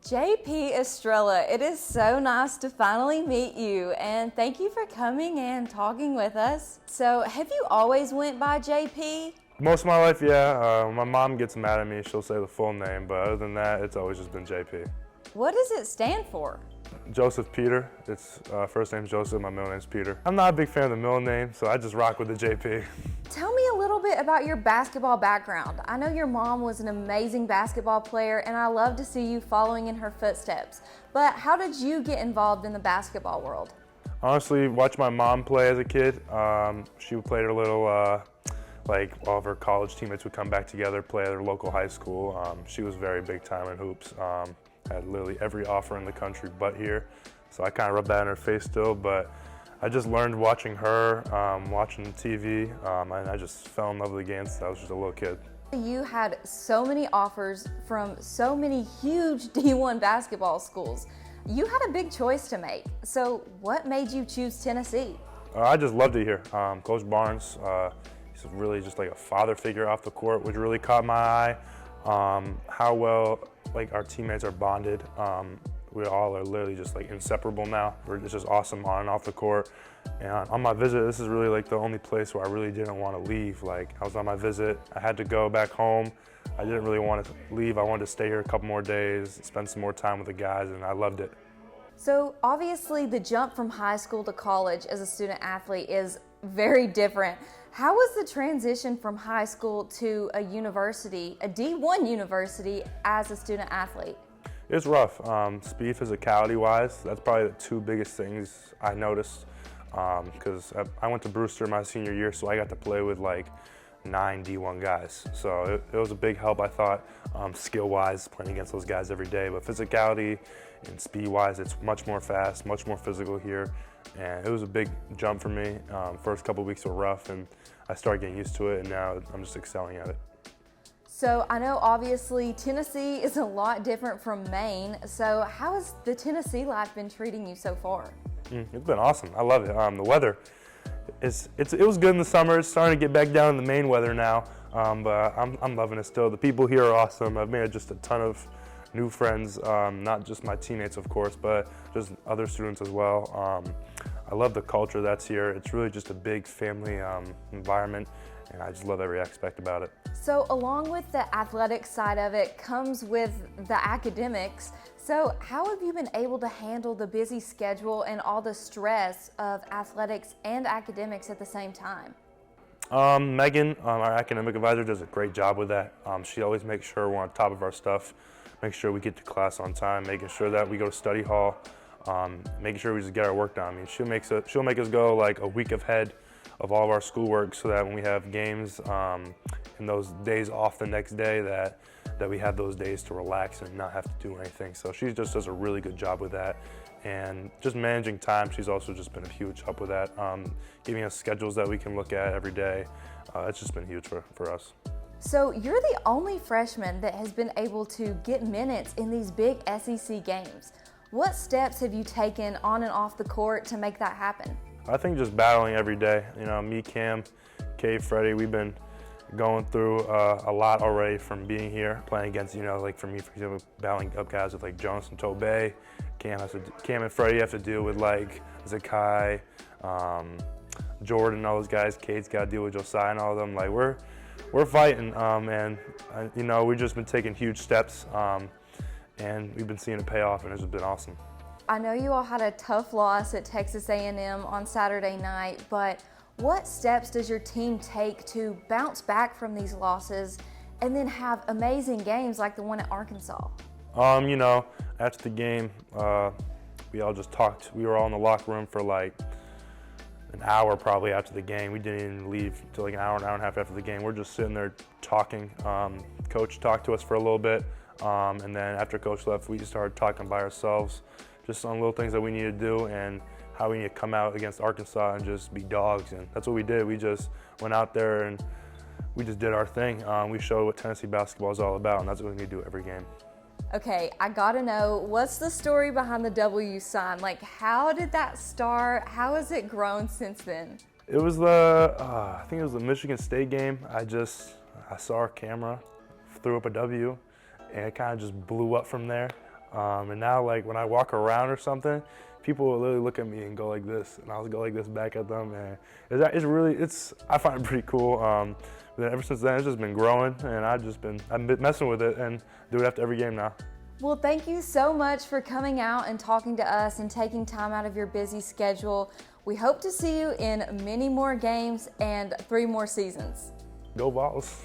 JP Estrella, it is so nice to finally meet you, and thank you for coming and talking with us. So, have you always went by JP? Most of my life, yeah. My mom gets mad at me, she'll say the full name, but other than that, it's always just been JP. What does it stand for? Joseph Peter. It's first name's Joseph, my middle name's Peter. I'm not a big fan of the middle name, so I just rock with the JP. Tell me a little bit about your basketball background. I know your mom was an amazing basketball player, and I love to see you following in her footsteps. But how did you get involved in the basketball world? Honestly, watched my mom play as a kid. She played a little, like all of her college teammates would come back together, play at her local high school. She was very big time in hoops. Had literally every offer in the country but here. So I kind of rubbed that in her face still, but I just learned watching her, watching TV, and I just fell in love with the game since I was just a little kid. You had so many offers from so many huge D1 basketball schools. You had a big choice to make. So what made you choose Tennessee? I just loved it here. Coach Barnes, he's really just like a father figure off the court, which really caught my eye. How well like our teammates are bonded. We all are literally just like inseparable now. It's just awesome on and off the court. And on my visit, this is really like the only place where I really didn't want to leave. Like I was on my visit, I had to go back home. I didn't really want to leave. I wanted to stay here a couple more days, spend some more time with the guys, and I loved it. So obviously the jump from high school to college as a student athlete is very different. How was the transition from high school to a university, a D1 university, as a student athlete? It's rough. Speed physicality-wise, that's probably the two biggest things I noticed. Because I went to Brewster my senior year, so I got to play with like 9 D1 guys. So it was a big help, I thought, skill-wise, playing against those guys every day. But physicality and speed-wise, it's much more fast, much more physical here. And it was a big jump for me. First couple weeks were rough, and I started getting used to it, and now I'm just excelling at it. So I know obviously Tennessee is a lot different from Maine. So how has the Tennessee life been treating you so far? It's been awesome. I love it. The weather, it was good in the summer. It's starting to get back down in the Maine weather now, but I'm loving it still. The people here are awesome. I've made just a ton of new friends, not just my teammates, of course, but just other students as well. I love the culture that's here. It's really just a big family environment, and I just love every aspect about it. So along with the athletic side of it comes with the academics. So how have you been able to handle the busy schedule and all the stress of athletics and academics at the same time? Megan, our academic advisor, does a great job with that. She always makes sure we're on top of our stuff, make sure we get to class on time, making sure that we go to study hall, making sure we just get our work done. I mean, she'll make us go like a week ahead of all of our schoolwork so that when we have games and those days off the next day that we have those days to relax and not have to do anything. So she just does a really good job with that. And just managing time, she's also just been a huge help with that. Giving us schedules that we can look at every day. It's just been huge for us. So you're the only freshman that has been able to get minutes in these big SEC games. What steps have you taken on and off the court to make that happen? I think just battling every day. You know, me, Cam, Kay, Freddie, we've been going through a lot already from being here, playing against, you know, like for me, for example, battling up guys with like Jonas and Tobey. Cam and Freddie have to deal with like Zakai, Jordan, all those guys. Kate's got to deal with Josiah and all of them. Like we're fighting, and you know, we've just been taking huge steps, and we've been seeing it pay off, and it's just been awesome. I know you all had a tough loss at Texas A&M on Saturday night, but what steps does your team take to bounce back from these losses and then have amazing games like the one at Arkansas? You know, after the game, we all just talked. We were all in the locker room for like an hour probably after the game. We didn't even leave until like an hour and a half after the game. We're just sitting there talking. Coach talked to us for a little bit, and then after Coach left, we just started talking by ourselves, just on little things that we need to do and how we need to come out against Arkansas and just be dogs. And that's what we did. We just went out there and we just did our thing. We showed what Tennessee basketball is all about, and that's what we need to do every game. Okay, I gotta know, what's the story behind the W sign? Like, how did that start? How has it grown since then? It was I think it was the Michigan State game. I saw our camera, threw up a W, and it kind of just blew up from there. And now, like, when I walk around or something, people will literally look at me and go like this, and I'll go like this back at them. And I find it pretty cool. But then ever since then, it's just been growing, and I've been messing with it and do it after every game now. Well, thank you so much for coming out and talking to us and taking time out of your busy schedule. We hope to see you in many more games and 3 more seasons. Go Vols.